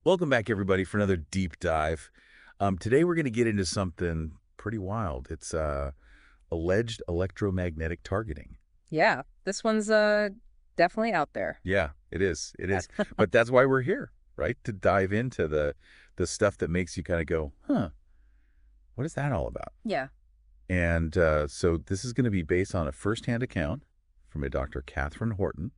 Welcome back, everybody, for another deep dive. Today, we're going to get into something pretty wild. It's alleged electromagnetic targeting. Yeah, this one's definitely out there. Yeah, it is. It is. But that's why we're here, right? To dive into the stuff that makes you kind of go, huh, what is that all about? Yeah. And so this is going to be based on a firsthand account from a Dr. Catherine Horton.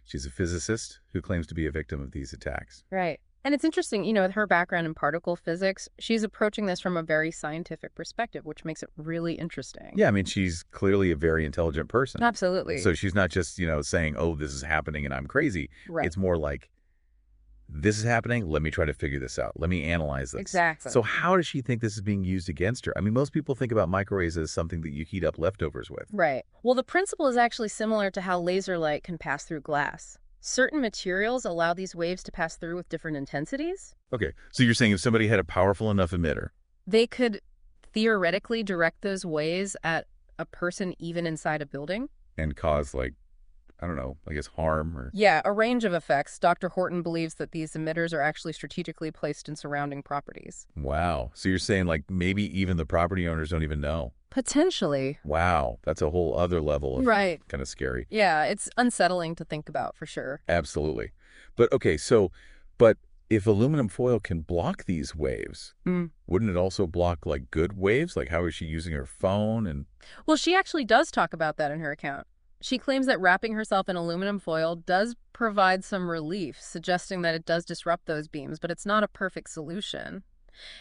She's a physicist who claims to be a victim of these attacks. Right. And it's interesting, with her background in particle physics, she's approaching this from a very scientific perspective, which makes it really interesting. Yeah, I mean, she's clearly a very intelligent person. Absolutely. So she's not just, saying, oh, this is happening and I'm crazy. Right. It's more like, this is happening. Let me try to figure this out. Let me analyze this. Exactly. So how does she think this is being used against her? I mean, most people think about microwaves as something that you heat up leftovers with. Right. Well, the principle is actually similar to how laser light can pass through glass. Certain materials allow these waves to pass through with different intensities. Okay. So you're saying if somebody had a powerful enough emitter. They could theoretically direct those waves at a person even inside a building. And cause, like, I don't know, I guess harm or... Yeah, a range of effects. Dr. Horton believes that these emitters are actually strategically placed in surrounding properties. Wow. So you're saying, like, maybe even the property owners don't even know. Potentially. Wow. That's a whole other level of Right. kind of scary. Yeah, it's unsettling to think about for sure. Absolutely. But okay, but if aluminum foil can block these waves, wouldn't it also block like good waves? Like how is she using her phone and... Well, she actually does talk about that in her account. She claims that wrapping herself in aluminum foil does provide some relief, suggesting that it does disrupt those beams, but it's not a perfect solution.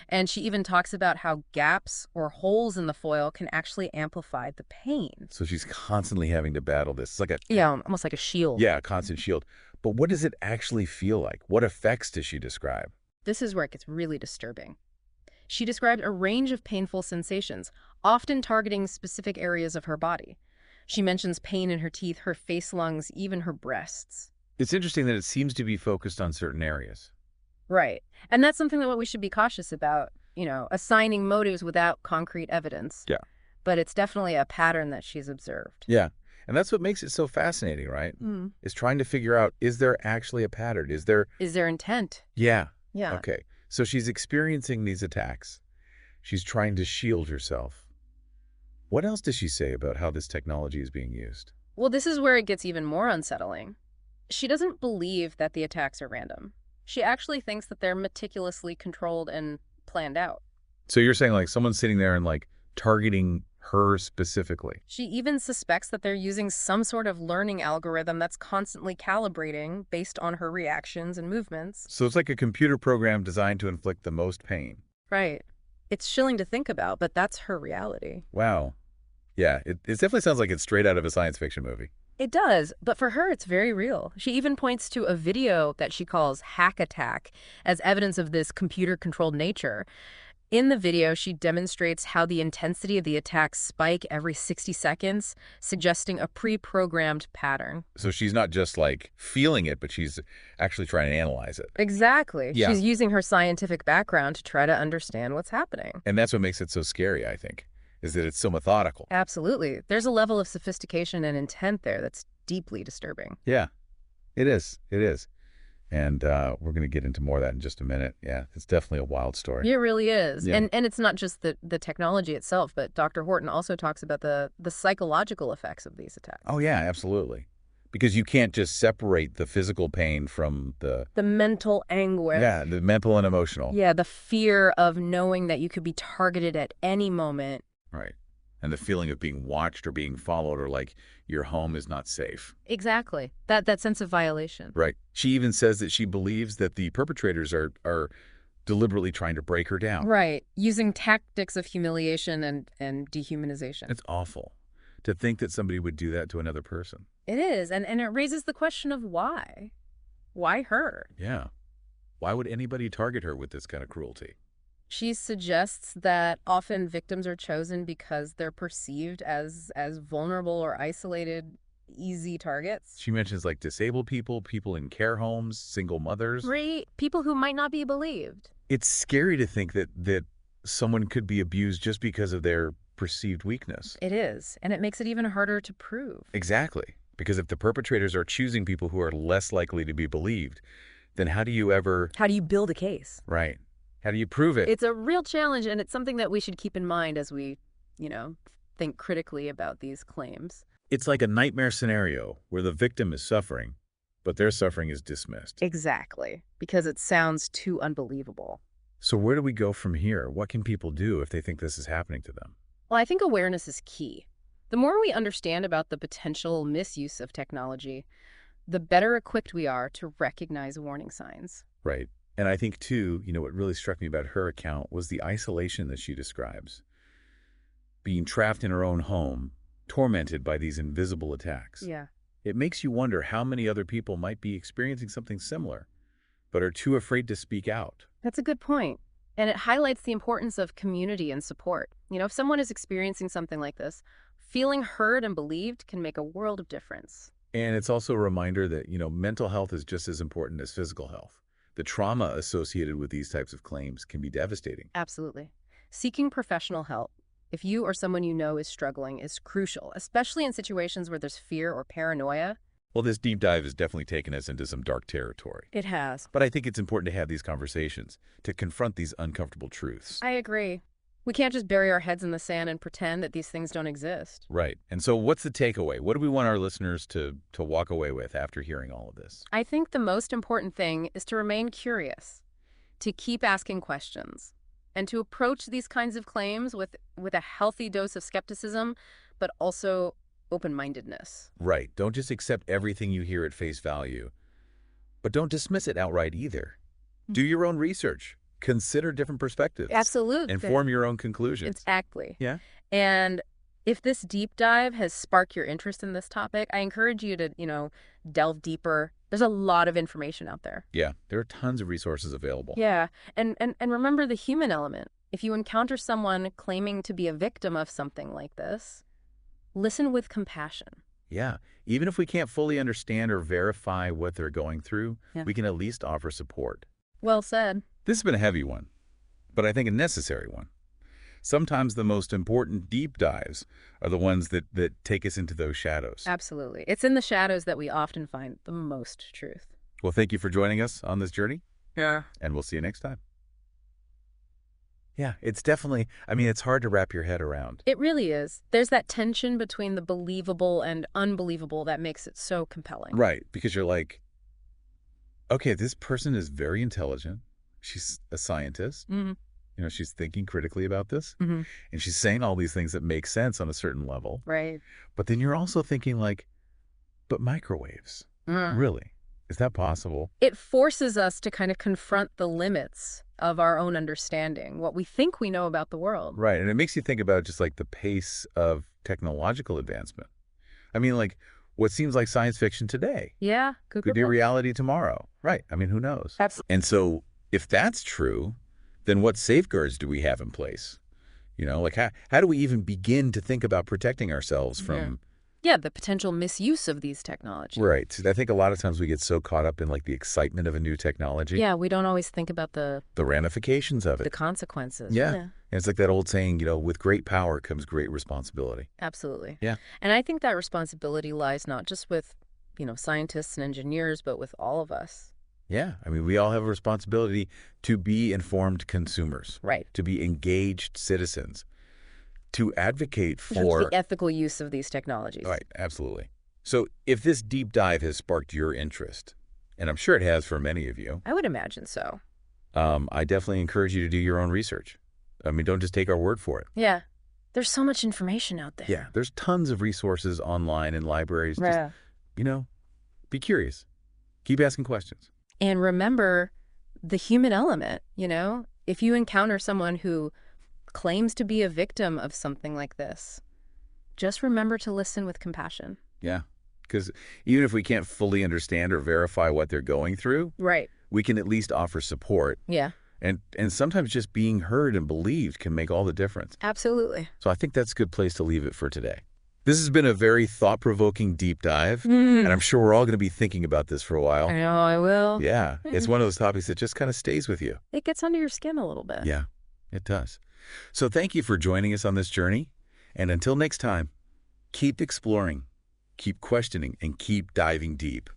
And she even talks about how gaps or holes in the foil can actually amplify the pain. So she's constantly having to battle this. It's like a... Yeah, almost like a shield. Yeah, a constant shield. But what does it actually feel like? What effects does she describe? This is where it gets really disturbing. She described a range of painful sensations, often targeting specific areas of her body. She mentions pain in her teeth, her face, lungs, even her breasts. It's interesting that it seems to be focused on certain areas. Right. And that's something that we should be cautious about, assigning motives without concrete evidence. Yeah. But it's definitely a pattern that she's observed. Yeah. And that's what makes it so fascinating, right? Is trying to figure out, is there actually a pattern? Is there intent? Yeah. Yeah. Okay. So she's experiencing these attacks. She's trying to shield herself. What else does she say about how this technology is being used? Well, this is where it gets even more unsettling. She doesn't believe that the attacks are random. She actually thinks that they're meticulously controlled and planned out. So you're saying like someone's sitting there and like targeting her specifically? She even suspects that they're using some sort of learning algorithm that's constantly calibrating based on her reactions and movements. So it's like a computer program designed to inflict the most pain. Right. It's chilling to think about, but that's her reality. Wow. Yeah, it definitely sounds like it's straight out of a science fiction movie. It does, but for her, it's very real. She even points to a video that she calls Hack Attack as evidence of this computer-controlled nature. In the video, she demonstrates how the intensity of the attacks spike every 60 seconds, suggesting a pre-programmed pattern. So she's not just like feeling it, but she's actually trying to analyze it. Exactly. Yeah. She's using her scientific background to try to understand what's happening. And that's what makes it so scary, I think, is that it's so methodical. Absolutely. There's a level of sophistication and intent there that's deeply disturbing. Yeah, it is. It is. And we're going to get into more of that in just a minute. Yeah, it's definitely a wild story. It really is. Yeah. And it's not just the technology itself, but Dr. Horton also talks about the psychological effects of these attacks. Oh, yeah, absolutely. Because you can't just separate the physical pain from the mental anguish. Yeah, the mental and emotional. Yeah, the fear of knowing that you could be targeted at any moment. Right. And the feeling of being watched or being followed or like your home is not safe. Exactly. That sense of violation. Right. She even says that she believes that the perpetrators are deliberately trying to break her down. Right. Using tactics of humiliation and dehumanization. It's awful to think that somebody would do that to another person. It is. And it raises the question of why. Why her? Yeah. Why would anybody target her with this kind of cruelty? She suggests that often victims are chosen because they're perceived as vulnerable or isolated, easy targets. She mentions like disabled people, people in care homes, single mothers. Right. People who might not be believed. It's scary to think that someone could be abused just because of their perceived weakness. It is. And it makes it even harder to prove. Exactly. Because if the perpetrators are choosing people who are less likely to be believed, then how do you ever... How do you build a case? Right. How do you prove it? It's a real challenge, and it's something that we should keep in mind as we, think critically about these claims. It's like a nightmare scenario where the victim is suffering, but their suffering is dismissed. Exactly, because it sounds too unbelievable. So where do we go from here? What can people do if they think this is happening to them? Well, I think awareness is key. The more we understand about the potential misuse of technology, the better equipped we are to recognize warning signs. Right. And I think, too, what really struck me about her account was the isolation that she describes. Being trapped in her own home, tormented by these invisible attacks. Yeah. It makes you wonder how many other people might be experiencing something similar, but are too afraid to speak out. That's a good point. And it highlights the importance of community and support. If someone is experiencing something like this, feeling heard and believed can make a world of difference. And it's also a reminder that, mental health is just as important as physical health. The trauma associated with these types of claims can be devastating. Absolutely. Seeking professional help, if you or someone you know is struggling, is crucial, especially in situations where there's fear or paranoia. Well, this deep dive has definitely taken us into some dark territory. It has. But I think it's important to have these conversations, to confront these uncomfortable truths. I agree. We can't just bury our heads in the sand and pretend that these things don't exist. Right. And so what's the takeaway? What do we want our listeners to walk away with after hearing all of this? I think the most important thing is to remain curious, to keep asking questions, and to approach these kinds of claims with a healthy dose of skepticism, but also open-mindedness. Right. Don't just accept everything you hear at face value, but don't dismiss it outright either. Do your own research. Consider different perspectives. Absolutely. And form your own conclusions. Exactly. Yeah. And if this deep dive has sparked your interest in this topic, I encourage you to, delve deeper. There's a lot of information out there. Yeah, there are tons of resources available. Yeah. And remember the human element. If you encounter someone claiming to be a victim of something like this, listen with compassion. Yeah. Even if we can't fully understand or verify what they're going through, we can at least offer support. Well said. This has been a heavy one, but I think a necessary one. Sometimes the most important deep dives are the ones that take us into those shadows. Absolutely. It's in the shadows that we often find the most truth. Well, thank you for joining us on this journey. Yeah. And we'll see you next time. Yeah, it's definitely, it's hard to wrap your head around. It really is. There's that tension between the believable and unbelievable that makes it so compelling. Right, because you're like, okay, this person is very intelligent. She's a scientist. Mm-hmm. She's thinking critically about this. Mm-hmm. And she's saying all these things that make sense on a certain level. Right. But then you're also thinking but microwaves, really? Is that possible? It forces us to kind of confront the limits of our own understanding, what we think we know about the world. Right. And it makes you think about just the pace of technological advancement. What seems like science fiction today Yeah. could be reality tomorrow. Right. Who knows? Absolutely. And so if that's true, then what safeguards do we have in place? How do we even begin to think about protecting ourselves from... Yeah, the potential misuse of these technologies. Right. I think a lot of times we get so caught up in the excitement of a new technology. Yeah, we don't always think about the ramifications of it. The consequences. Yeah. And it's like that old saying, with great power comes great responsibility. Absolutely. Yeah. And I think that responsibility lies not just with, scientists and engineers, but with all of us. Yeah. We all have a responsibility to be informed consumers. Right. To be engaged citizens. To advocate for the ethical use of these technologies. Right, absolutely. So if this deep dive has sparked your interest, and I'm sure it has for many of you. I would imagine so. I definitely encourage you to do your own research. Don't just take our word for it. Yeah. There's so much information out there. Yeah, there's tons of resources online and libraries. Right. Just, be curious. Keep asking questions. And remember the human element, If you encounter someone who claims to be a victim of something like this, just remember to listen with compassion. Yeah, because even if we can't fully understand or verify what they're going through, right, we can at least offer support. Yeah. And sometimes just being heard and believed can make all the difference. Absolutely. So I think that's a good place to leave it for today. This has been a very thought-provoking deep dive, and I'm sure we're all going to be thinking about this for a while. I know I will. Yeah, it's one of those topics that just kind of stays with you. It gets under your skin a little bit. Yeah, it does. So thank you for joining us on this journey. And until next time, keep exploring, keep questioning, and keep diving deep.